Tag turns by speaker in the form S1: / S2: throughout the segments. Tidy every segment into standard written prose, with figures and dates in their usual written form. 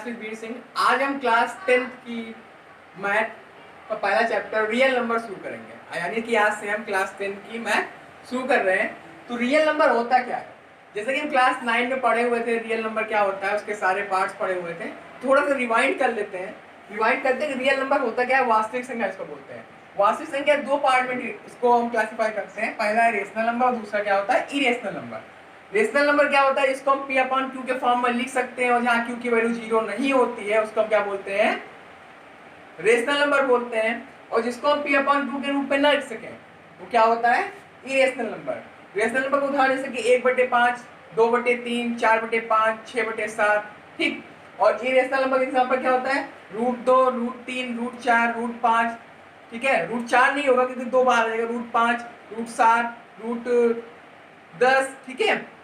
S1: Class with Veer Singh. आज हम class 10th की मैथ का पहला चैप्टर रियल नंबर शुरू करेंगे, यानी कि आज से हम क्लास 10 की मैथ शुरू कर रहे हैं। तो रियल नंबर होता क्या है, जैसे कि हम क्लास 9 में पढ़े हुए थे रियल नंबर क्या होता है, उसके सारे पार्ट्स पढ़े हुए थे। थोड़ा सा रिवाइंड कर लेते हैं। रिवाइंड करते हैं कि रियल नंबर होता क्या है। वास्तविक संख्या इसको बोलते हैं। वास्तविक संख्या दो पार्ट में इसको हम क्लासीफाई करते हैं। पहला है रेशनल नंबर और दूसरा क्या होता है, इरेशनल नंबर। रेशनल नंबर क्या होता है, इसको हम P अपॉन Q के फॉर्म में लिख सकते हैं, और जहाँ Q की वैल्यू 0 नहीं होती है उसको हम क्या बोलते हैं, रेशनल नंबर बोलते हैं। और जिसको हम P अपॉन Q के रूप में न लिख सकें वो क्या होता है, इरेशनल नंबर। रेशनल नंबर को उदाहरण जैसे कि 1/5, 2/3, 4/5, 6/7, ठीक। और इरेशनल नंबर का एग्जांपल क्या होता है, √2, √3, √4, √5, ठीक है। √4 नहीं होगा क्योंकि 2 बाहर आ जाएगा, √5, √7, √10, ठीक है।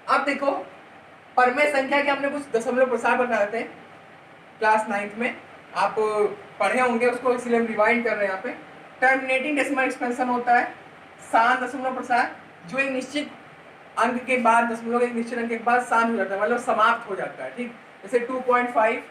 S1: अब देखो परमेय संख्या के हमने कुछ दशमलव प्रसार बताए थे क्लास 9th में, आप पढ़े होंगे उसको, इसलिए हम रिवाइंड कर रहे हैं यहाँ पे। टर्मिनेटिंग डेसिमल एक्सपेंशन होता है शांत दशमलव प्रसार, जो एक निश्चित अंक के बाद, दशमलव के एक निश्चित अंक के बाद शांत हो जाता है, मतलब समाप्त हो जाता है, ठीक। जैसे 2.5,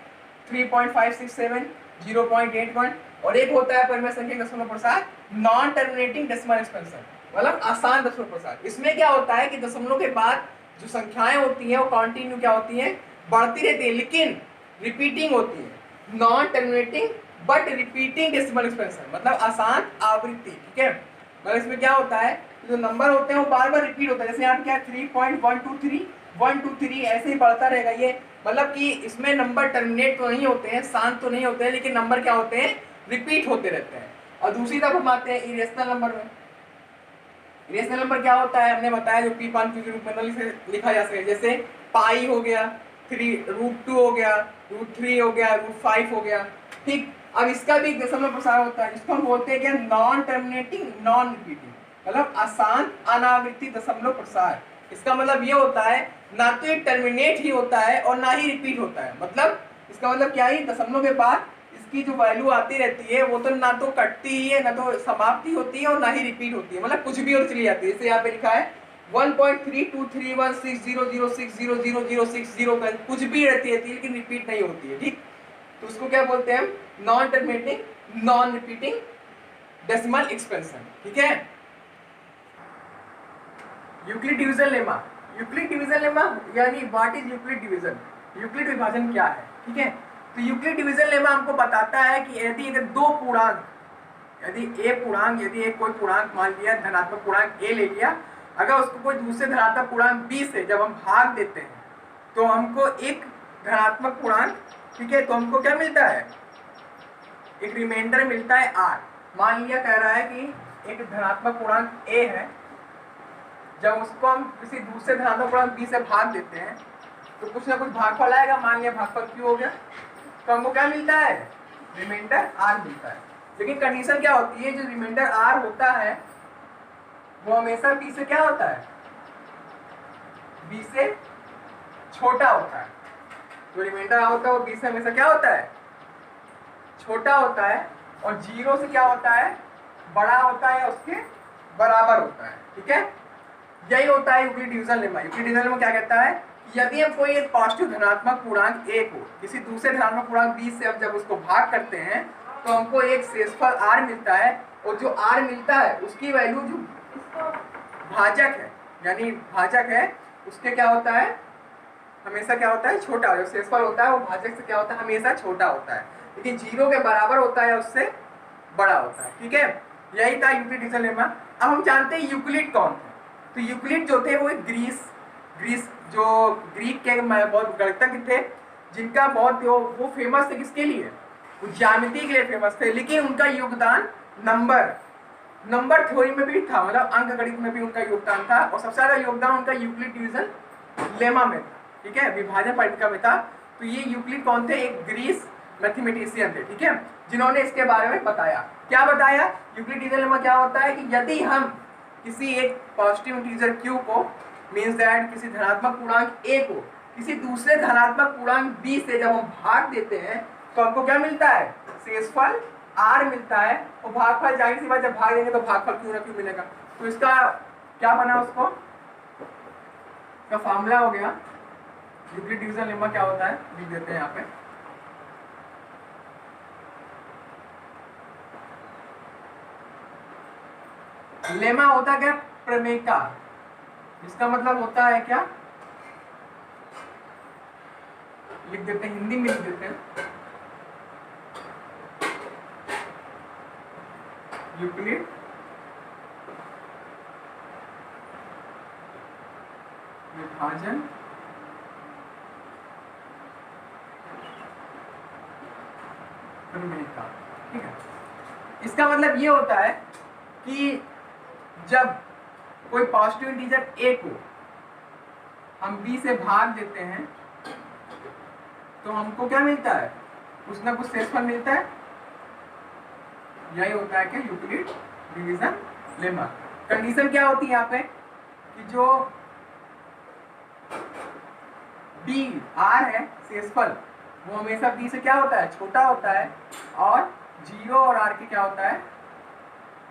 S1: 3.567, 0.81। और एक होता है परमेय संख्या दशमलव प्रसार नॉन टर्मिनेटिंग डेसिमल एक्सपेंशन, मतलब आसान दशमलव प्रसार। इसमें क्या होता है कि दशमलव के बाद जो संख्याएं होती हैं वो कंटिन्यू क्या होती हैं, बढ़ती रहती है, लेकिन रिपीटिंग होती है। Non terminating but repeating decimal expansion, मतलब आसान आवृत्ति, ठीक है। मतलब इसमें क्या होता है, जो नंबर होते हैं वो बार बार रिपीट होता है। जैसे यहाँ क्या 3.123, 123 ऐसे ही बढ़ता रहेगा ये, मतलब कि इसमें नंबर टर्मिनेट तो नहीं होते हैं, शांत तो नहीं होते हैं, लेकिन नंबर क्या होते हैं, रिपीट होते रहते हैं। और दूसरी तरफ हम आते हैं इरेशनल नंबर में। इरेशनल नंबर क्या होता है, हमने बताया जो P अपॉन Q के रूप में लिखा जा सके, जैसे पाई हो गया, 3√2 हो गया, √3 हो गया, √5 हो गया, ठीक। अब इसका भी एक दशमलव प्रसार होता है जिसको हम बोलते हैं क्या, नॉन टर्मिनेटिंग नॉन रिपीटिंग, मतलब आसान अनावृत्ति दशमलव प्रसार। इसका मतलब ये होता है ना तो ये टर्मिनेट ही होता है और ना ही रिपीट होता है। मतलब इसका मतलब क्या है, दशमलव के बाद इसकी जो वैल्यू आती रहती है वो तो ना तो कटती ही है, ना तो समाप्ति होती है, और ना ही रिपीट होती है, मतलब कुछ भी और चली जाती है। जैसे यहाँ पे लिखा है 1.323160000060 कुछ भी रहती है लेकिन रिपीट नहीं होती है, ठीक। तो उसको क्या बोलते हैं हम, non terminating non repeating decimal expansion, ठीक है। Euclid division lemma. Euclid division lemma यानी what is Euclid division, Euclid विभाजन क्या है, ठीक है। तो यूक्लिड डिवीजन लेमा हमको बताता है कि यदि अगर दो पूर्णांक, यदि एक कोई पूर्णांक मान लिया, धनात्मक पूर्णांक a ले लिया, अगर उसको कोई दूसरे धनात्मक पूर्णांक b से जब हम भाग देते हैं तो हमको एक धनात्मक पूर्णांक, ठीक है, तो हमको क्या मिलता है, एक रिमाइंडर मिलता है r। मान लिया कह रहा है कि एक धनात्मक पूर्णांक a है, जब उसको हम किसी दूसरे धनात्मक पूर्णांक b से भाग देते हैं तो कुछ ना कुछ भागफल आएगा। मान लिया भागफल q हो गया, तो हमको क्या मिलता है, रिमाइंडर r मिलता है। लेकिन कंडीशन क्या होती है, जो रिमाइंडर r होता है वो हमेशा b से क्या होता है, b से छोटा होता है। जो रिमाइंडर r होता है वो b से हमेशा क्या होता है, छोटा होता है, और 0 से क्या होता है, बड़ा होता है या उसके बराबर होता है, ठीक है। यही होता है Euclid division lemma. Euclid division lemma क्या कहता है, यदि हम कोई एक पॉजिटिव धनात्मक पूर्णांक a को किसी दूसरे धनात्मक पूर्णांक b से हम जब उसको भाग करते हैं तो हमको एक शेषफल r मिलता है, और जो r मिलता है उसकी वैल्यू जो भाजक है, यानी भाजक है, उसके क्या होता है, हमेशा क्या होता है, छोटा। जो शेषफल होता है वो भाजक से क्या होता है, हमेशा छोटा होता है, लेकिन 0 के बराबर होता है, उससे बड़ा होता है, ठीक है। यही था यूक्लिड डिवीजन लेमा। अब हम जानते हैं यूक्लिड कौन थे। तो यूक्लिड जो थे वो एक ग्रीस जो ग्रीक के बहुत गणितज्ञ थे, जिनका बहुत वो फेमस थे किसके लिए, वो ज्यामिति के लिए फेमस थे, लेकिन उनका योगदान नंबर थ्योरी में भी था, मतलब अंक गणित में भी उनका योगदान था, और सबसे ज्यादा योगदान उनका यूक्लिड डिवीजन लेमा में था, ठीक है, विभाजन पट्टिका में था। तो ये यूक्लिड कौन थे, एक ग्रीस मैथमेटिशियन थे, ठीक है, जिन्होंने इसके बारे में बताया। क्या बताया, यूक्लिड डिवीजन लेमा क्या होता है कि यदि हम किसी एक पॉजिटिव इंटीजर q को, मींस दैट किसी धनात्मक पूर्णांक a को किसी दूसरे धनात्मक पूर्णांक b से जब हम भाग देते हैं तो हमको क्या मिलता है, शेषफल r मिलता है, और भागफल जाहिर सी बात जब भाग देंगे तो भागफल q ना q मिलेगा। तो इसका क्या बना, उसको का फार्मूला हो गया यूक्लिड डिवीजन लेमा क्या होता है लिख देते हैं यहाँ पे। लेमा होता क्या, प्रमेय का, इसका मतलब होता है क्या, लिख देते हैं हिंदी में लिख देते हैं, यूक्लिड विभाजन प्रमेय का। ठीक है, इसका मतलब ये होता है कि जब कोई पॉजिटिव इंटीजर a को हम b से भाग देते हैं तो हमको क्या मिलता है, कुछ ना कुछ शेषफल मिलता है। यही होता है कि यूक्लिड डिवीजन लेमा। कंडीशन क्या होती है यहाँ पे कि जो b r है शेषफल वो हमेशा b से क्या होता है, छोटा होता है, और 0 और r के क्या होता है,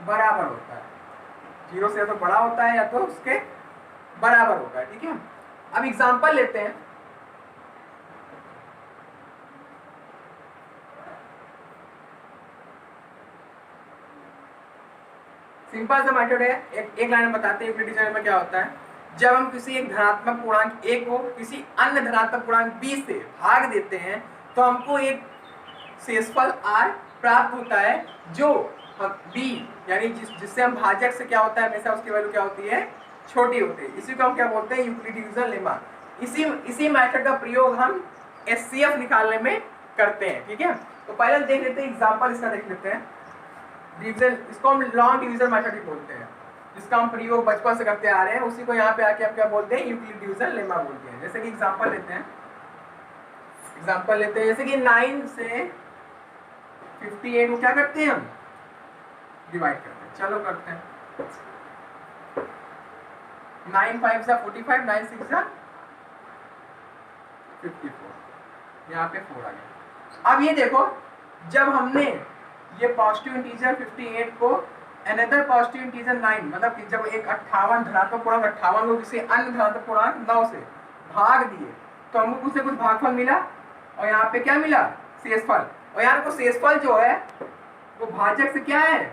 S1: बराबर होता है। 0 से या तो बड़ा होता है या तो उसके बराबर होता है। ठीक है, अब एग्जांपल लेते हैं। सिंपल सा मेथड है, एक लाइन में बताते हैं यूक्लिड डिवीजन में क्या होता है। जब हम किसी एक धनात्मक पूर्णांक a को किसी अन्य धनात्मक पूर्णांक b से भाग देते हैं तो हमको एक शेषफल r प्राप्त होता है, जो b यानी जिससे हम भाजक से क्या होता है, हमेशा उसकी वैल्यू क्या होती है, छोटी होती है। इसी को हम क्या बोलते हैं, यूक्लिड डिवीजन लेमा। इसी मेथड का प्रयोग हम एचसीएफ निकालने में करते हैं। ठीक है, तो पहले देख लेते हैं एग्जांपल, इसका देख लेते हैं। डिवीजन, इसको हम लॉन्ग डिवीजन मेथड भी बोलते हैं, जिसका हम प्रयोग बचपन से करते आ रहे हैं, उसी को यहाँ पे आके हम क्या बोलते हैं, यूक्लिड डिवीजन लेमा बोलते हैं। जैसे कि एग्जांपल लेते हैं, जैसे कि 9 से 58 को क्या करते हैं, हम डिवाइड करते हैं। चलो करते हैं। 9 5 से 45, 9 6 से 54, यहाँ पे 4 आ गया। अब ये देखो, जब हमने ये पॉजिटिव इंटीजर 58 को अनदर पॉजिटिव इंटीजर 9, मतलब कि जब एक 58 धनात्मक पूर्णांक 58 को किसी अन्य धनात्मक पूर्णांक 9 से भाग दिए तो हमको कुछ से कुछ भागफल मिला, और यहाँ पे क्या मिला, शेषफल। और यहाँ को शेषफल जो है वो भाजक से क्या है,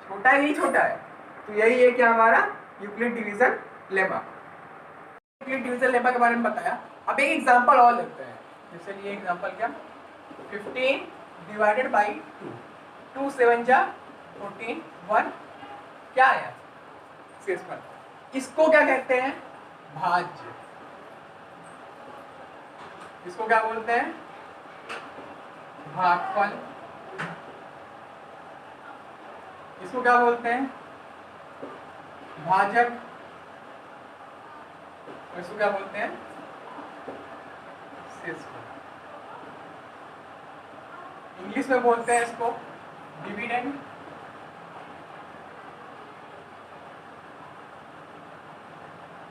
S1: छोटा है, यही छोटा है। तो यही है क्या हमारा Euclid division lemma. Euclid division lemma के बारे में बताया। अब एक एग्जांपल और लेते हैं। जैसे ये एग्जांपल क्या, 15 डिवाइडेड बाई 2, 2 7 जा 14, 1 क्या आया, शेषफल। इसको क्या कहते हैं, भाज्य। इसको क्या बोलते हैं, भागफल। इसको क्या बोलते हैं, भाजक। इसको क्या बोलते हैं, शेषफल। इंग्लिश में बोलते हैं इसको डिविडेंड।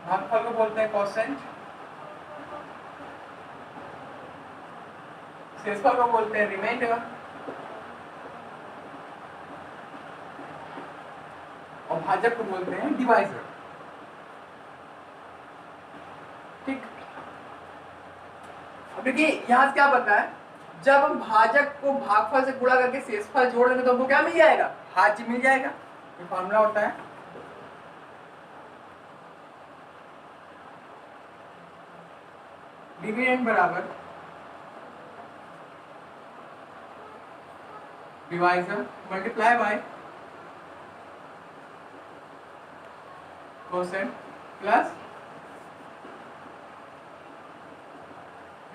S1: भागफल को बोलते हैं कोसेंट। शेषफल को बोलते हैं रिमाइंडर, और भाजक को बोलते हैं डिवाइजर। ठीक, अब देखिए यहां से क्या पता है, जब हम भाजक को भागफल से गुणा करके शेषफल जोड़ देंगे तो हमको क्या मिल जाएगा, भाज्य मिल जाएगा। ये फॉर्मूला होता है। डिविडेंड बराबर divisor multiply by quotient plus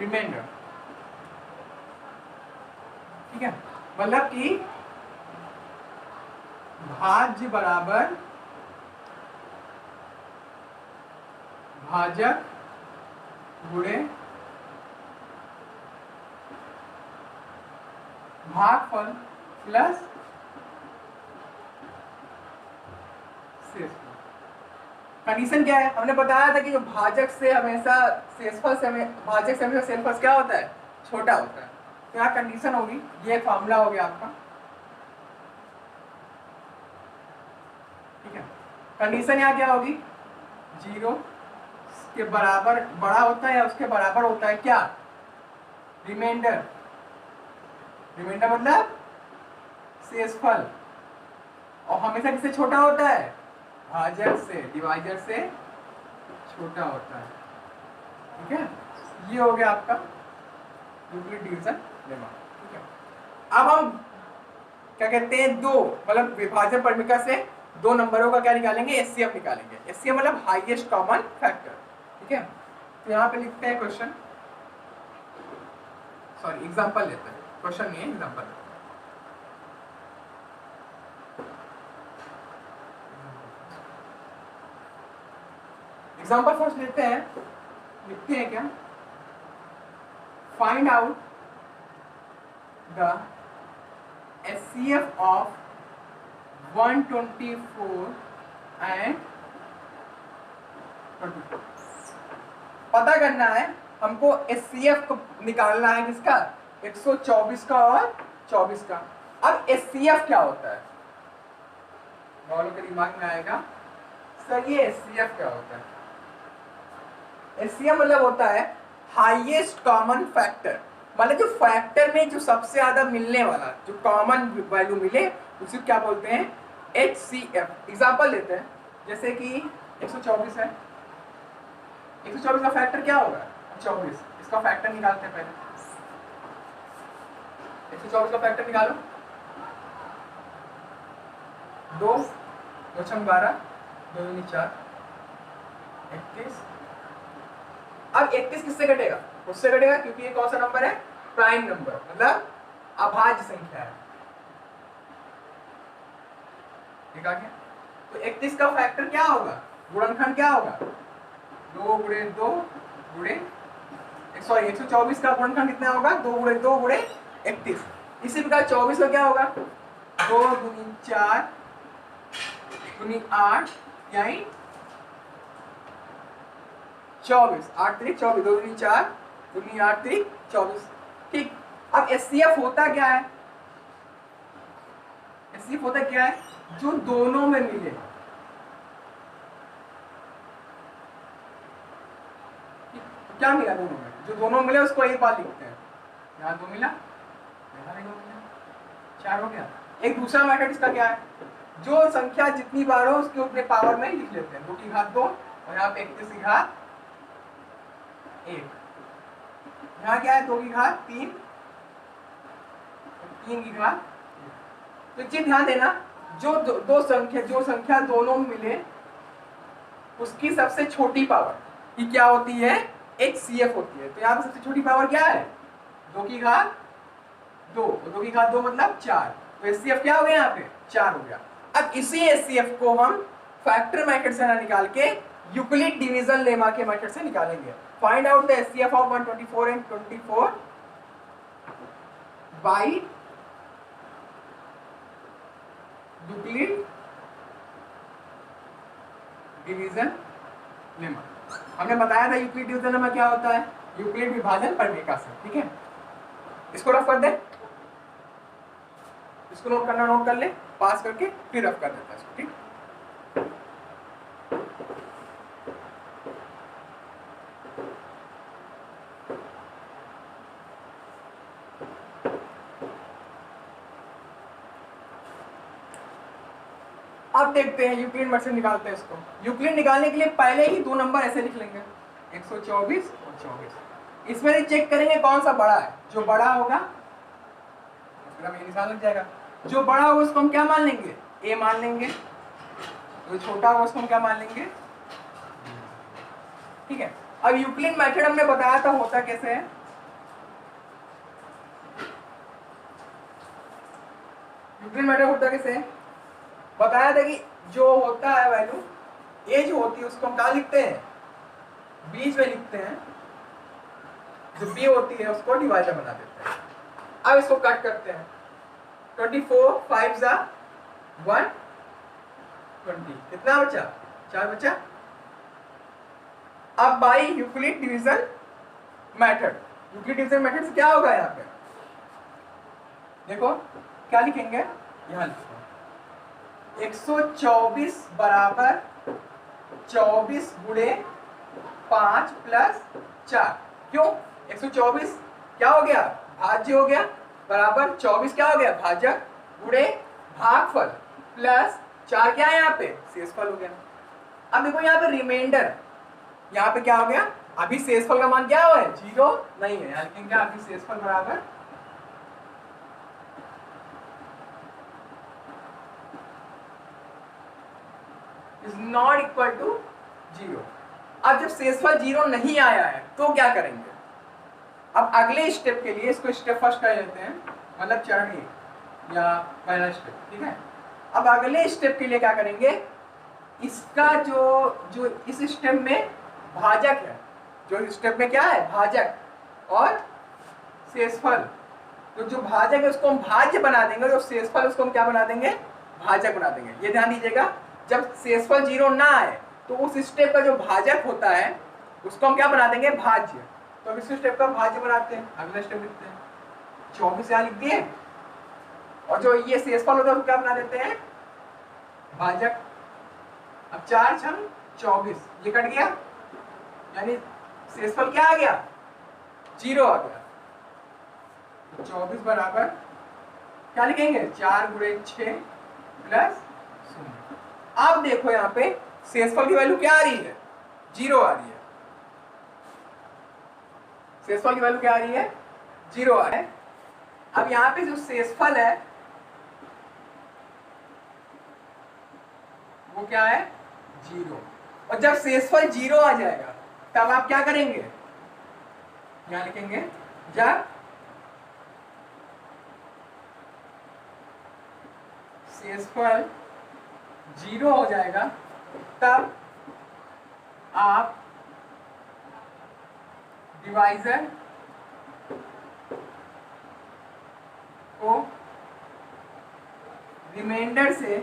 S1: remainder. ठीक है, मतलब कि भाज्य बराबर भाजक गुणे भागफल प्लस शेषफल। कंडीशन क्या है, हमने बताया था कि जो भाजक से हमेशा शेषफल से भाजक से हमेशा शेषफल क्या होता है, छोटा होता है। तो यहाँ कंडीशन होगी, ये फॉर्मूला हो गया आपका। ठीक है, कंडीशन यहाँ क्या होगी, 0 उसके बराबर बड़ा होता है या उसके बराबर होता है क्या? रिमाइंडर। रिमाइंडर मतलब शेषफल। और हमेशा किससे छोटा होता है? भाजक से, डिवाइजर से छोटा होता है। ठीक है, ये हो गया आपका यूक्लिड डिवीजन लेमा। ठीक है, अब हम क्या कहते हैं, दो मतलब विभाजन परिमिका से दो नंबरों का क्या निकालेंगे? एचसीएफ निकालेंगे। एचसीएफ मतलब हाईएस्ट कॉमन फैक्टर। ठीक है, तो यहाँ पे लिखते हैं क्वेश्चन, सॉरी एग्जांपल लेते हैं, क्वेश्चन नहीं है, एग्जांपल लेते हैं। एग्जांपल फर्स्ट लेते हैं, लिखते हैं क्या? Find out the HCF of 124 and 24। पता करना है हमको HCF को निकालना है किसका? 124 का और 24 का। अब HCF क्या होता है? वालों के दिमाग में आएगा सर ये HCF क्या होता है? HCF मतलब होता है हाईएस्ट कॉमन फैक्टर, मतलब जो फैक्टर में जो सबसे ज्यादा मिलने वाला, जो कॉमन वैल्यू मिले उसे क्या बोलते हैं? HCF। एग्जांपल लेते हैं, जैसे कि 124 है, 124 का फैक्टर क्या होगा? 24। इसका फैक्टर निकालते हैं पहले। 124 का फैक्टर निकालो। 2 2 6 12, 2 दूनी 4, 31। अब 31 किससे कटेगा? उससे कटेगा, क्योंकि ये कौन सा नंबर है? प्राइम नंबर, मतलब अभाज्य संख्या है। ठीक है, तो 31 का फैक्टर क्या होगा? गुणनखंड क्या होगा? 2 गुणे 2 गुणे, सॉरी 124 का गुणनखंड कितना होगा? 2 गुणे 2 गुणे 31। इसी प्रकार 24 का क्या होगा? 2 दूनी 4 दूनी 8, यानी 24, 8 3 24, 2 दूनी 4 दूनी 8 3 24। ठीक, अब HCF होता क्या है? HCF होता क्या है? जो दोनों में मिले। क्या मिला दोनों में? जो दोनों मिले उसको एक बार लिखते हैं। यहाँ 2 मिला, यहाँ 2 मिला, 4 हो गया। एक दूसरा मेथड इसका क्या है? जो संख्या जितनी बार हो उसके उतने पावर में लिख लेते हैं। 2 की घात 2 और यहाँ पे 31 की घात 1। यहाँ क्या है? 2 की घात 3, 3 की घात। तो जी ध्यान देना, जो दो संख्या, जो संख्या दोनों में मिले उसकी सबसे छोटी पावर की क्या होती है? HCF होती है। तो यहाँ पे सबसे छोटी पावर क्या है? 2 की घात 2, 2 की घात 2 मतलब 4। तो HCF क्या हो गया? यहाँ पे 4 हो गया। अब इसी HCF को हम फैक्टर मेथड से ना निकाल के यूक्लिड डिवीजन लेमा के मेथड से निकालेंगे। Find out the HCF of 124 and 24 by Euclid division lemma. हमने बताया था यूक्लिड डिवीजन लेमा क्या होता है? यूक्लिड विभाजन परिमेय से। ठीक है, इसको रफ कर दे, इसको नोट करना नोट कर ले, पास करके फिर रफ कर देता है इसको। ठीक, अब देखते हैं यूक्लिड मेथड से निकालते हैं इसको। यूक्लिड निकालने के लिए पहले ही दो नंबर ऐसे लिख लेंगे, 124 और 24। इसमें से चेक करेंगे कौन सा बड़ा है। जो बड़ा होगा फिर हमें निशान लग जाएगा। जो बड़ा होगा उसको हम क्या मान लेंगे? A मान लेंगे। जो छोटा होगा उसको हम क्या मान लेंगे? ठीक है, अब यूक्लिड मेथड हमने बताया था होता कैसे है। यूक्लिड मेथड होता कैसे है बताया था कि जो होता है वैल्यू ए जो होती है उसको हम क्या लिखते हैं? बीच में लिखते हैं। जो बी होती है उसको डिवाइडर बना देते हैं। अब इसको कट करते हैं। 24 5 जा 120, कितना बचा? 4 बचा। अब by Euclid division method, Euclid division method से क्या होगा? यहाँ पे देखो क्या लिखेंगे, यहाँ लिखो 124 बराबर 24 गुणे 5 प्लस 4। क्यों? 124 क्या हो गया? भाज्य हो गया, बराबर 24 क्या हो गया? भाजक गुणे भागफल प्लस 4 क्या है यहाँ पे? शेषफल हो गया। अब देखो यहाँ पे रिमाइंडर, यहाँ पे क्या हो गया? अभी शेषफल का मान क्या है? 0 नहीं है, यानी क्या अभी शेषफल बराबर इज नॉट इक्वल टू 0। अब जब शेषफल 0 नहीं आया है तो क्या करेंगे? अब अगले स्टेप के लिए इसको स्टेप फर्स्ट कर लेते हैं, मतलब चरण 1 या पहला स्टेप, ठीक है। अब अगले स्टेप के लिए क्या करेंगे? इसका जो इस स्टेप में भाजक है, जो स्टेप में क्या है? भाजक और शेषफल, तो जो भाजक है उसको हम भाज्य बना देंगे, जो शेषफल उसको हम क्या बना देंगे? भाजक बना देंगे। ये ध्यान दीजिएगा, जब शेषफल 0 ना आए तो उस स्टेप का जो भाजक होता है उसको हम क्या बना देंगे? भाज्य। तो अब इस स्टेप का भाज्य बनाते हैं, अगला स्टेप लिखते हैं, 24 यहाँ लिख दिए, और जो ये शेषफल होता है उसको क्या बना देते हैं? भाजक। अब 4 छंग 24, ये कट गया, यानी शेषफल क्या आ गया? 0 आ गया। 24 बराबर क्या लिखेंगे? 4 गुणे 6 प्लस 0। अब देखो यहाँ पे शेषफल की वैल्यू क्या आ रही है? 0 आ रही है। शेषफल की वैल्यू क्या आ रही है? 0 आ रहा है। अब यहाँ पे जो शेषफल है वो क्या है? 0। और जब शेषफल 0 आ जाएगा तब आप क्या करेंगे? यहाँ लिखेंगे, जब शेषफल 0 हो जाएगा तब आप डिवाइजर को रिमाइंडर से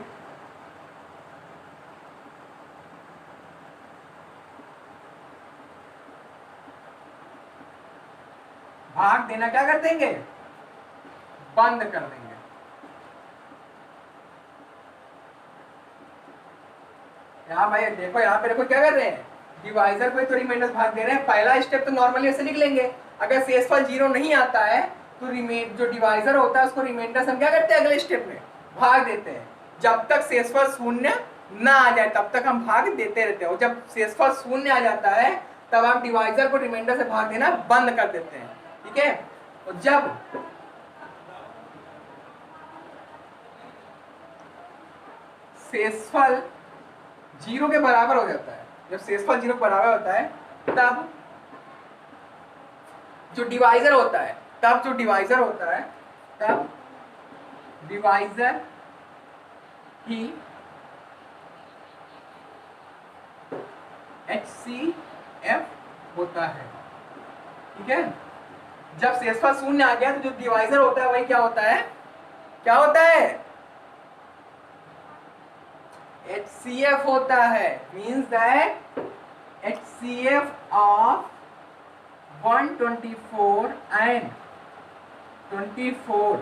S1: भाग देना क्या कर देंगे? बंद कर देंगे। यहाँ भाई देखो, यहाँ पे देखो क्या कर रहे हैं? डिवाइजर को तो रिमाइंडर भाग दे रहे हैं। पहला स्टेप तो नॉर्मली ऐसे लिख लेंगे, अगर शेषफल 0 नहीं आता है तो जो डिवाइजर होता है उसको रिमाइंडर से हम क्या करते हैं? अगले स्टेप में भाग देते हैं। जब तक शेषफल 0 ना आ जाए तब तक हम भाग देते रहते हैं, और जब शेषफल 0 आ जाता है तब आप डिवाइजर को रिमाइंडर से भाग देना बंद कर देते हैं, ठीक है। और जब शेषफल 0 के बराबर हो जाता है, जब शेषफल 0 के बराबर होता है तब जो डिवाइजर होता है तब डिवाइजर ही HCF होता है, ठीक है। जब शेषफल 0 आ गया तो जो डिवाइजर होता है वही क्या होता है? क्या होता है? HCF होता है। Means that HCF of 124 and 24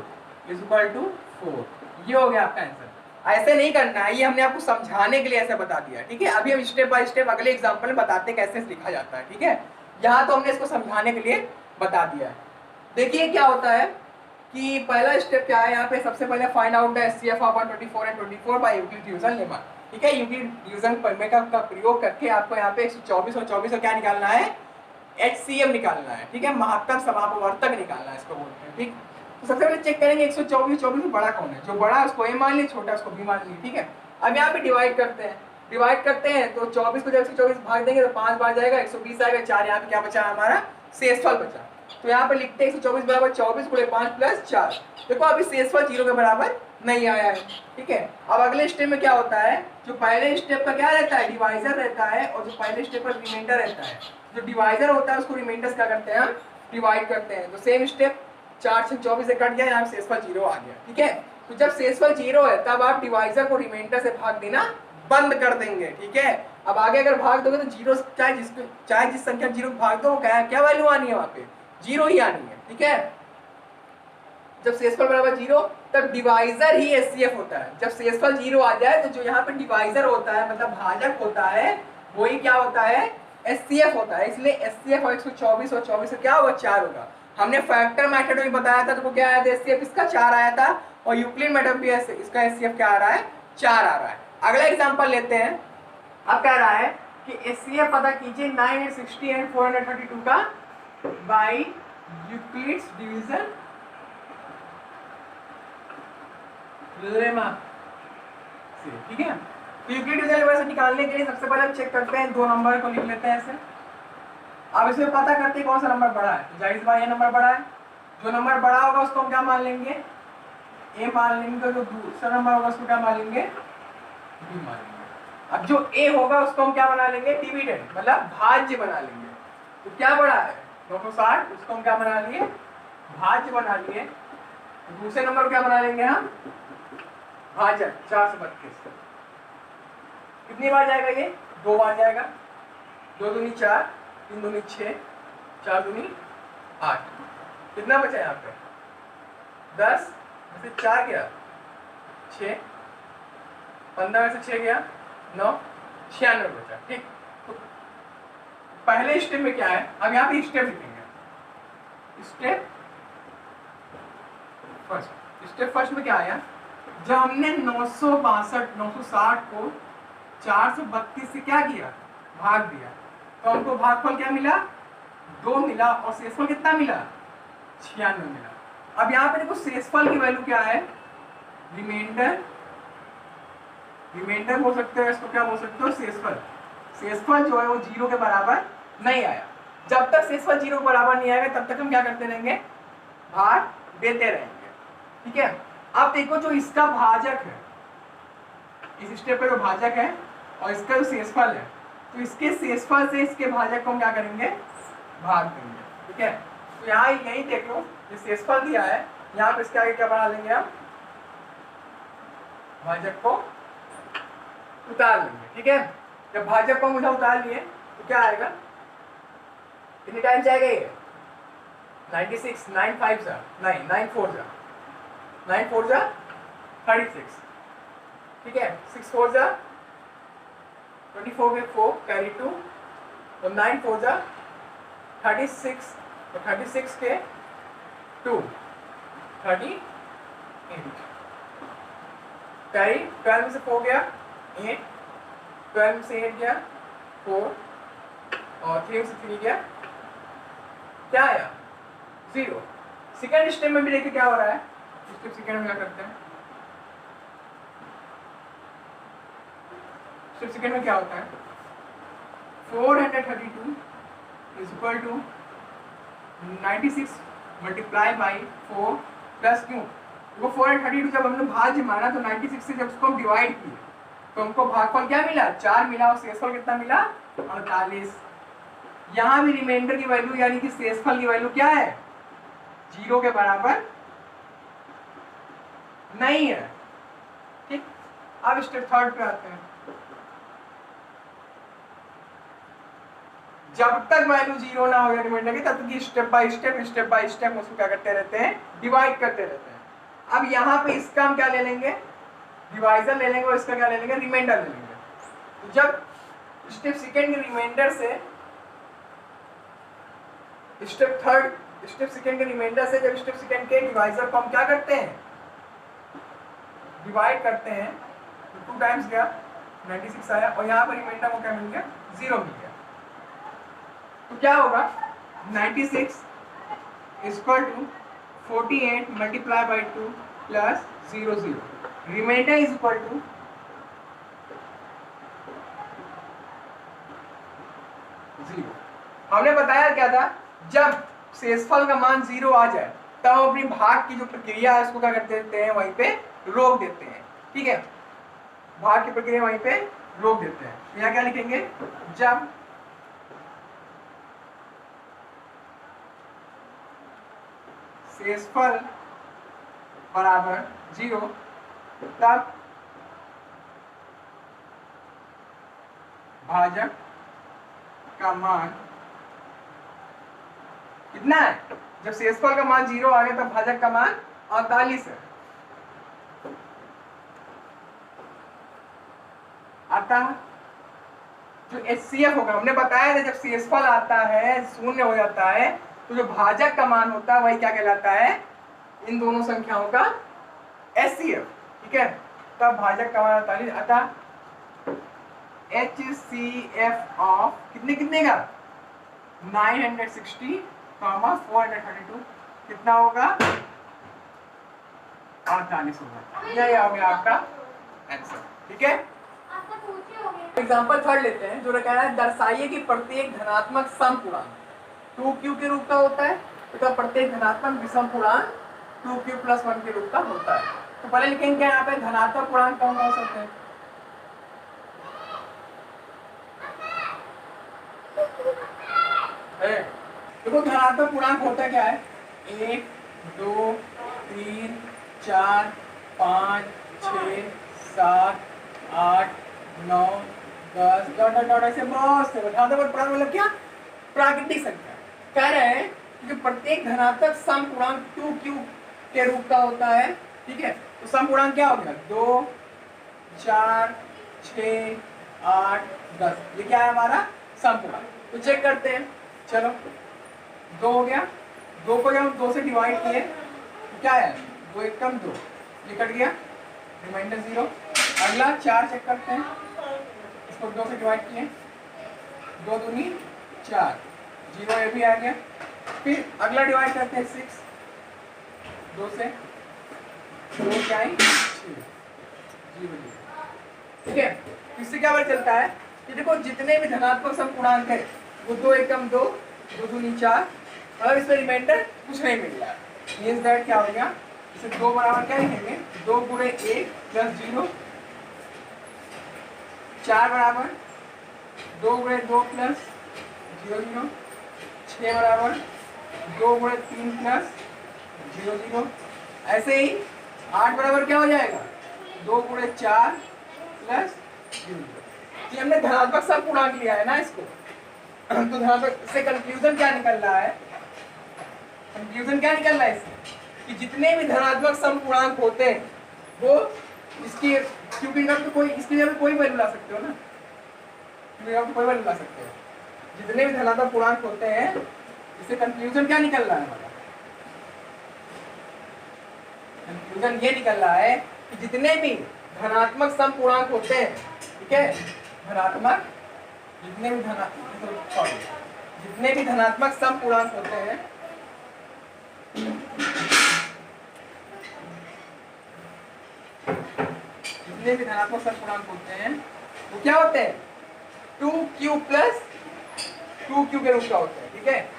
S1: is equal to 4। ये हो गया आपका आंसर। ऐसे नहीं करना है, ये हमने आपको समझाने के लिए ऐसे बता दिया, ठीक है। अभी हम स्टेप बाय स्टेप अगले एग्जांपल में बताते हैं कैसे लिखा जाता है, ठीक है। यहाँ तो हमने इसको समझाने के लिए बता दिया है। देखिए क्या होता है कि पहला स्टेप क्या है, यहाँ पे सबसे पहले find out the HCF of 124 and 24 by Euclid division lemma, ठीक है। यूक्लिड डिवीजन का प्रयोग करके आपको यहाँ पे 124 और 24 का क्या निकालना है? HCF निकालना है, ठीक है। महत्तम समापवर्तक निकालना है, इसको बोलते हैं, ठीक। तो सबसे पहले चेक करेंगे 124 24 में बड़ा कौन है? जो बड़ा है उसको A मान ली, छोटा उसको B मान ली, ठीक है। अब यहाँ पे डिवाइड करते हैं तो 24 को जब 124 भाग देंगे तो 5 बार जाएगा, 120 आएगा, 4 यहाँ पे क्या बचा? हमारा शेषफल बचा। तो यहाँ पे लिखते हैं 124 बराबर 24 गुणे 5 प्लस 4। देखो अभी शेषफल 0 के बराबर नहीं आया है, ठीक है। अब अगले स्टेप में क्या होता है? जो पहले स्टेप का क्या रहता है? डिवाइजर रहता है, और जो पहले स्टेप का रिमाइंडर रहता है, जो डिवाइजर होता है उसको रिमाइंडर क्या करते हैं? डिवाइड करते हैं। तो सेम स्टेप 4 से 24 से कट गया, यहाँ शेषफल 0 आ गया, ठीक है। तो जब शेषफल 0 है तब आप डिवाइजर को रिमाइंडर से भाग देना बंद कर देंगे, ठीक है। अब आगे अगर भाग दोगे तो 0 चाहे जिस संख्या 0 भाग दो क्या वैल्यू आनी है? वहाँ पे 0 ही आनी है, ठीक है। जब शेषफल बराबर 0 तब डिवाइजर ही HCF होता है। जब शेषफल 0 आ जाए तो जो यहाँ पे डिवाइजर होता है मतलब भाजक होता है वही क्या होता है? एचसीएफ होता है, इसलिए एचसीएफ और 124 और 24 से क्या होगा 4 होगा। हमने फैक्टर मेथड में बताया था तो क्या आया था एचसीएफ इसका 4 आया था, और यूक्लिड मेथड भी इसका एचसीएफ क्या आ रहा है 4 आ रहा है। अगला एग्जांपल लेते हैं। अब कह रहा है कि एचसीएफ पता कीजिए 960 एंड 432 का बाय यूक्लिड्स डिवीजन लेमा से, ठीक है। तो यूक्लिड डिवीजन लेमा से निकालने के लिए सबसे पहले हम चेक करते हैं, दो नंबर को लिख लेते हैं ऐसे। अब इसमें पता करते हैं कौन सा नंबर बड़ा है, तो जाहिर सी बात ये नंबर बड़ा है। जो नंबर बड़ा होगा उसको हम क्या मान लेंगे, ए मान लेंगे, जो दूसरा नंबर होगा उसको क्या मान लेंगे, बी मान लेंगे। अब जो ए होगा उसको हम क्या बना लेंगे, डिविडेंड मतलब भाज्य बना लेंगे। तो क्या बड़ा है 260, उसको हम क्या बना लिए, भाज्य बना लिए। तो दूसरे नंबर को क्या बना लेंगे हम, भाजक 432। कितनी बार जाएगा ये, 2 बार जाएगा। 2 दूनी 4, 3 दूनी 6, 4 दूनी 8। कितना बचा यहाँ पे 10 में से 4 गया 6, 15 में से 6 गया 9, 96 बचा, ठीक। तो पहले स्टेप में क्या है, अब यहाँ पे स्टेप लिखेंगे। स्टेप फर्स्ट में क्या आया, जब हमने 960 को 432 से क्या किया, भाग दिया, तो हमको भागफल क्या मिला 2 मिला, और शेषफल कितना मिला 96 मिला। अब यहाँ पे देखो शेषफल की वैल्यू क्या है, रिमाइंडर बोल सकते हो इसको, क्या बोल सकते हो शेषफल। शेषफल जो है वो 0 के बराबर नहीं आया। जब तक शेषफल 0 के बराबर नहीं आएगा तब तक हम क्या करते रहेंगे, भाग देते रहेंगे, ठीक है। अब देखो जो इसका भाजक है, इस स्टेप पे जो भाजक है और इसका जो शेषफल है, तो इसके शेषफल से इसके भाजक को हम क्या करेंगे, भाग देंगे, ठीक है। तो यहाँ यही देख लो, ये शेषफल दिया है, यहाँ पे इसके आगे क्या बना लेंगे हम, भाजक को उतार लेंगे, ठीक है। जब भाजक को मुझे उतार लिए तो क्या आएगा, कितने टाइम जाएगा ये 96, 9 5 जा 9, 9 4 जा 9 4 जा 36, ठीक है। 6 4 जा 24 में 4 कैरी 2, तो 9 4 जा 36, तो 36 के 2 38, कैरी 12 में से 4 गया 8, 12 में से 8 गया 4, और 3 में से 3 गया, क्या आया 0। सेकेंड स्टेप में भी देखिए क्या हो रहा है, स्टेप सेकेंड में क्या करते हैं, स्टेप सेकेंड में क्या होता है, 432 is equal to 96 multiply by 4 plus क्यों, वो 432 जब हमने भाज्य माना तो 96 से जब उसको हम डिवाइड किए तो हमको भागफल क्या मिला 4 मिला, और शेषफल कितना मिला 48। यहाँ भी रिमाइंडर की वैल्यू यानी कि शेषफल की वैल्यू क्या है 0 के बराबर नहीं है, ठीक। अब स्टेप थर्ड पे आते हैं। जब तक वैल्यू 0 ना हो रिमाइंडर की तब तक स्टेप बाय स्टेप उसको क्या करते रहते हैं, डिवाइड करते रहते हैं। अब यहाँ पे इसका हम क्या ले लेंगे, डिवाइजर ले लेंगे, और इसका क्या ले लेंगे, रिमाइंडर ले लेंगे। तो जब स्टेप सेकेंड के रिमाइंडर से स्टेप सेकेंड के रिमाइंडर से जब स्टेप सेकेंड के डिवाइजर को हम क्या करते हैं, डिवाइड करते हैं, तो 2 टाइम्स गया 96 आया, और यहाँ पर रिमाइंडर को क्या मिल गया 0 मिल गया। तो क्या होगा 96 equal to 48 multiply by 2 plus 0 0, remainder is equal to 0। हमने बताया क्या था, जब शेषफल का मान 0 आ जाए तब हम अपनी भाग की जो प्रक्रिया है उसको क्या कर देते हैं, वहीं पे रोक देते हैं, ठीक है। भाग की प्रक्रिया वहीं पे रोक देते हैं। तो यहाँ क्या लिखेंगे, जब शेषफल बराबर 0 तब भाजक का मान कितना है, जब शेषफल का मान 0 आ गया तब भाजक का मान 48 है। अतः जो HCF होगा, हमने बताया था जब शेषफल आता है शून्य हो जाता है तो जो भाजक का मान होता है वही क्या कहलाता है, इन दोनों संख्याओं का HCF। ठीक है, तब भाजक का मान 48, अतः HCF ऑफ कितने कितने का 960 432 कितना होगा 48 होगा। यह हो गया आपका आंसर। ठीक है, एग्जाम्पल थर्ड लेते हैं जो कह रहा है दर्शाइए कि प्रत्येक धनात्मक समपूर्णांक 2q के रूप का होता है तथा प्रत्येक धनात्मक विषम पूर्णांक 2q + 1 के रूप का होता है। तो पहले लिखेंगे क्या यहाँ पे धनात्मक पूर्णांक कौन कौन से होते हैं। देखो धनात्मक पूर्णांक होता क्या है, 1 2 3 4 5 6 7 8 9 10 डॉट ऐसे बहुत से धनात्मक पूर्णांक मतलब क्या, प्राकृतिक संख्या। कह रहे हैं कि प्रत्येक धनात्मक समपूर्णांक 2q के रूप का होता है। ठीक है, तो समपूर्णांक क्या हो गया 2 4 6 8 10, ये क्या है हमारा समपूर्णांक। तो चेक करते हैं, चलो 2 हो गया, 2 को जब 2 से डिवाइड किए तो क्या है 2 1 कम 2, ये कट गया रिमाइंडर 0। अगला 4 चेक करते हैं, इसको 2 से डिवाइड किए 2 दूनी 4, 0 ये भी आ गया। फिर अगला डिवाइड करते हैं 6, 2 से 2 क्या है 6, 0। ठीक है, इससे क्या पता चलता है कि देखो जितने भी धनात्मक समपूर्णांक है वो 2 1 कम 2, 2 दूनी 4, और इसमें रिमाइंडर कुछ नहीं मिल रहा है। मींस दैट क्या हो गया, इसे 2 बराबर क्या लिखेंगे 2 गुणे 1 + 0, 4 बराबर 2 गुणे 2 + 0 0, 6 बराबर 2 गुणे 3 + 0 0, ऐसे ही 8 बराबर क्या हो जाएगा 2 गुणे 4 + 0 0। ये हमने धनात्मक समपूर्णांक लिया है ना इसको, तो धनात्मक से कंक्लूजन क्या निकल रहा है, कंक्लूजन क्या निकल रहा है इससे कि जितने भी धनात्मक समपूर्णांक होते हैं वो इसकी क्योंकि तो कोई इसकी जगह कोई वैल्यू ला सकते हो ना, कोई वैल्यू ला सकते हो, जितने भी धनात्मक पूर्णांक होते हैं इससे कंक्लूजन क्या निकल रहा है हमारा, कंक्लूजन ये निकल रहा है कि जितने भी धनात्मक समपूर्णांक होते हैं, ठीक है, धनात्मक जितने भी धनात्मक समपूर्णांक होते हैं जितने भी धनात्मक समपूर्णांक होते हैं वो क्या होते हैं 2q + 2q के रूप का होता है। ठीक है,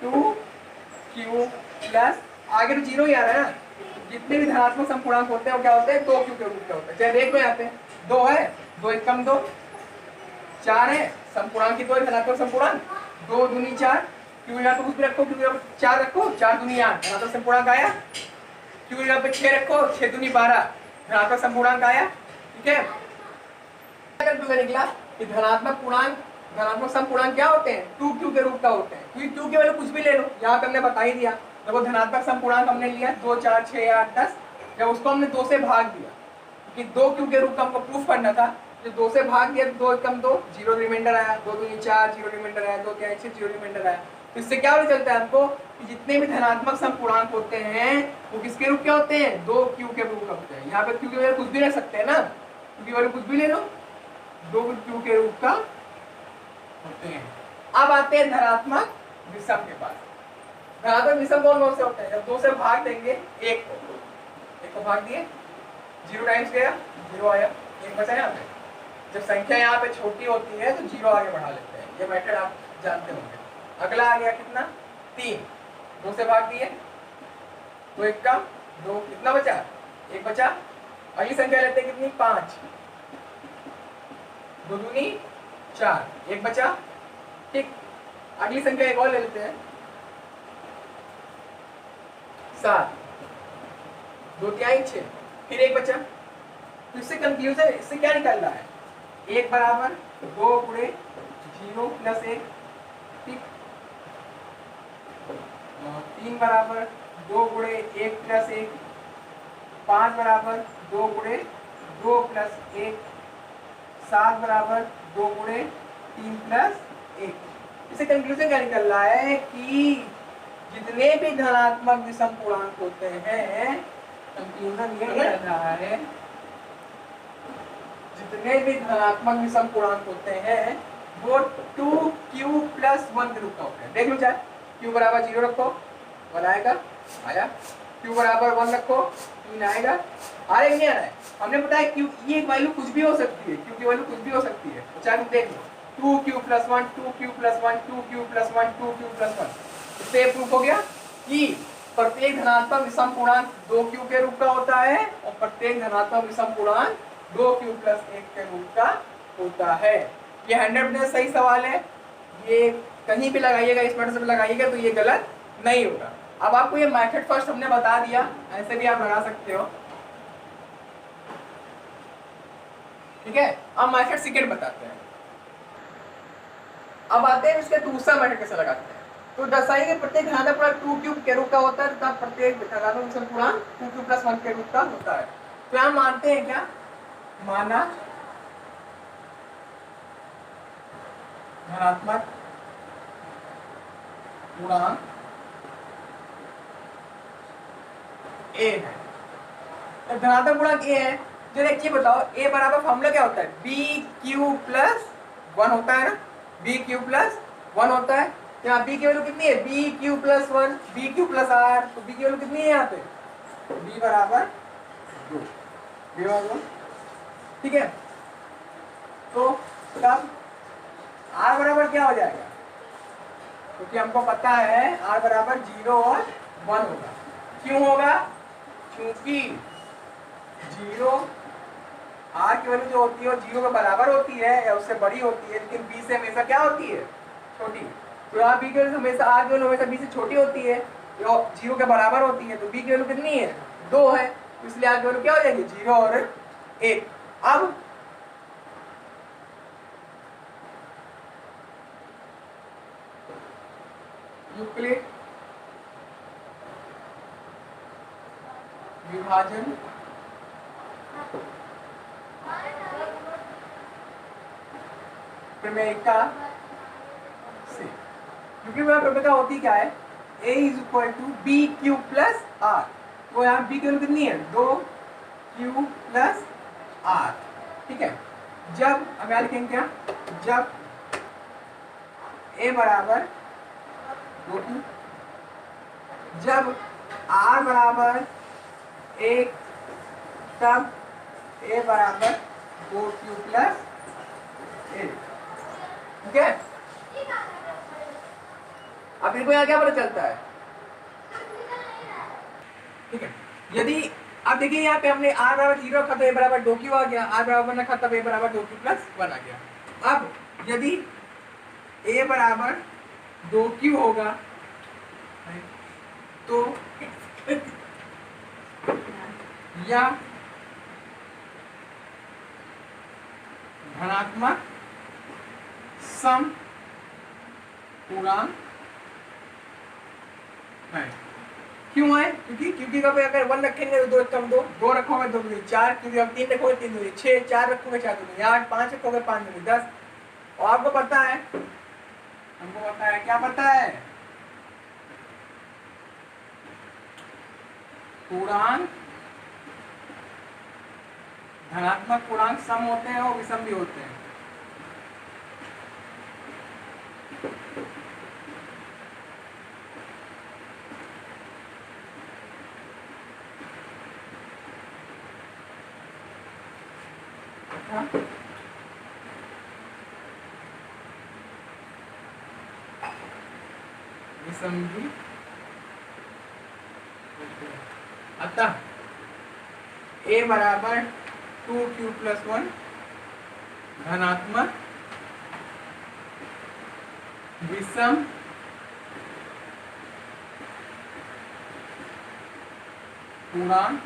S1: 2q + आगे तो 0 ही आ रहा है ना, जितने भी धनात्मक समपूर्णांक होते हैं वो क्या होते हैं 2q के रूप का होता है। चाहे देख लो यहाँ पे 2 है, 2 1 कम 2, 4 है, समपूर्णांक की 2 धनात्मक समपूर्णांक, 2 दूनी 4, क्यों यहाँ पे कुछ भी रखो, क्यों यहाँ पे 4 रखो, 4 दूनी 8 धनात्मक समपूर्णांक आया, क्यों यहाँ पे 6 रखो, 6 दूनी 12 धनात्मक समपूर्णांक आया। ठीक है, अगर निकला कि धनात्मक पूर्णांक धनात्मक समपूर्णांक क्या होते हैं 2q के रूप का होते हैं, क्योंकि q की वैल्यू कुछ भी ले लो, यहाँ पे हमने बता ही दिया। जब वो धनात्मक समपूर्णांक हमने लिया 2 4 6 8 10, जब उसको हमने 2 से भाग दिया कि 2q के रूप का हमको प्रूफ करना था, जो 2 से भाग दिया 2 1 कम 2, 0 रिमाइंडर आया, 2 दूनी 4, 0 रिमाइंडर आया, 2 3 6 0 रिमाइंडर आया। तो इससे क्या पता चलता है हमको कि जितने भी धनात्मक समपूर्णांक होते हैं वो किसके रूप के होते हैं 2q के रूप का होते हैं। यहाँ पे q की वैल्यू कुछ भी ले सकते हैं ना, q की वैल्यू कुछ भी ले लो, 2q के रूप का होते हैं। अब आते हैं धनात्मक विषम के पास। धनात्मक विषम कौन कौन से होते हैं, जब 2 से भाग देंगे 1 को भाग दिए 0 टाइम्स गया 0 आया, 1 बचा यहाँ पे। जब संख्या यहाँ पे छोटी होती है तो 0 आगे बढ़ा लेते हैं, ये मेथड आप जानते होंगे। अगला आ गया कितना 3, 2 से भाग दिए 2 1 कम 2, कितना बचा 1 बचा। अगली संख्या लेते हैं कितनी 5, 2 दूनी 4, 1 बचा। ठीक, अगली संख्या एक और ले लेते हैं 7, 2 3 6, फिर 1 बचा। तो इससे कंक्लूजन इससे क्या निकल रहा है 1 बराबर 2 गुणे 0 + 1, ठीक, 3 बराबर 2 गुणे 1 + 1, 5 बराबर 2 गुणे 2 + 1, 7 बराबर 2 गुणे 3 प्लस 1। इसे कंक्लूजन क्या निकल रहा है कि जितने भी धनात्मक विषम पूर्णांक होते हैं, कंक्लूजन ये निकल रहा है, जितने भी धनात्मक विषम पूर्णांक होते हैं वो 2q प्लस 1 के रूप का होता है। देख लो चाहे q बराबर 0 रखो 1 आएगा, आया। q बराबर 1 रखो 3 आएगा, आ रहा है नहीं आ रहा है? हमने बताया q ये वैल्यू कुछ भी हो सकती है, q की वैल्यू कुछ भी हो सकती है। तो चाहे तुम देख लो 2q plus 1 2q plus 1 2q plus 1 2q plus 1। इससे प्रूफ हो गया कि प्रत्येक धनात्मक विषम पूर्णांक 2q के रूप का होता है और प्रत्येक धनात्मक विषम पूर्णांक 2q प्लस 1 के रूप का होता है। ये 100% सही सवाल है, ये कहीं भी लगाइएगा, इस मेथड से लगाइएगा तो ये गलत नहीं होगा। अब आपको ये मेथड फर्स्ट हमने बता दिया, ऐसे भी आप लगा सकते हो, ठीक है। अब मेथड सेकंड बताते हैं। अब आते हैं इसके दूसरा मेथड कैसे लगाते हैं। तो दर्शाइए कि प्रत्येक धनात्मक पूर्णांक 2q के रूप का होता है तथा प्रत्येक धनात्मक विषम पूर्णांक 2q प्लस 1 के रूप का होता है। तो यहाँ मानते हैं क्या, माना धनात्मक पूर्णांक a है, तो धनात्मक पूर्णांक a है। जो देखिए बताओ a बराबर फॉर्मूला क्या होता है, bq प्लस 1 होता है ना, bq प्लस 1 होता है। यहाँ b की वैल्यू कितनी है, bq plus 1 bq plus r, तो b की वैल्यू कितनी है यहाँ पे, b बराबर 2, b बराबर 2, ठीक है। तो तब r बराबर क्या हो जाएगा, क्योंकि हमको पता है r बराबर 0 और 1 होगा। क्यों होगा, क्योंकि 0 r की वैल्यू जो होती है वो 0 के बराबर होती है या उससे बड़ी होती है, लेकिन b से हमेशा क्या होती है, छोटी। तो यहाँ b की वैल्यू हमेशा r की वैल्यू हमेशा b से छोटी होती है, जो 0 के बराबर होती है, तो b की वैल्यू कितनी है, 2 है, तो इसलिए r की वैल्यू क्या हो जाएगी, 0 और 1। अब यूक्लिड विभाजन प्रमेयिका से, क्योंकि वह प्रमेयिका होती क्या है, a is equal to B Q plus R. तो यहाँ b की वैल्यू कितनी है, 2q प्लस आर, ठीक है। जब अब यहाँ लिखेंगे क्या, जब a बराबर 2q, जब r बराबर 1, तब a बराबर 2q प्लस 1, ठीक है। अब इनको यहाँ क्या पता चलता है, ठीक है। यदि अब देखिए यहाँ पे हमने r बराबर 0 रखा तो a बराबर 2q आ गया, r बराबर 1 रखा तब a बराबर 2q प्लस 1 आ गया। अब यदि a बराबर 2q होगा तो या धनात्मक सम पूर्णांक है। क्यों है, क्योंकि अगर 1 रखेंगे तो 2 कम 2, 2 रखोगे 2 दूनी 4, क्योंकि हम 3 रखोगे 3 दूनी 6, 4 रखोगे 4 दूनी 8, 5 रखोगे 5 दूनी 10। और आपको पता है, हमको पता है, क्या पता है, पूर्णांक धनात्मक पूर्णांक सम होते हैं और विषम भी होते हैं। विषम भी, अतः a बराबर 2q प्लस 1 धनात्मक विषम पूर्णांक।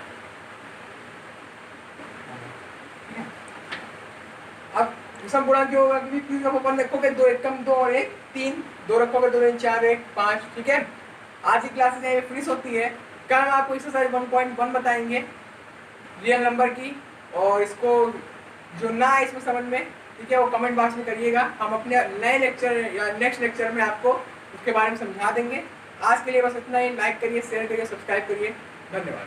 S1: अब विषम पूर्णांक क्यों होगा, क्योंकि जब अपन रखोगे 2 1 कम 2 और 1 3, 2 रखोगे 2 3 4 1 5, ठीक है। आज की क्लास में फिनिश होती है, कल हम आपको एक्सरसाइज 1.1 बताएंगे रियल नंबर की, और इसको जो ना आए इसमें समझ में, ठीक है, वो कमेंट बॉक्स में करिएगा। हम अपने नए लेक्चर या नेक्स्ट लेक्चर में आपको उसके बारे में समझा देंगे। आज के लिए बस इतना ही। लाइक करिए, शेयर करिए, सब्सक्राइब करिए। धन्यवाद।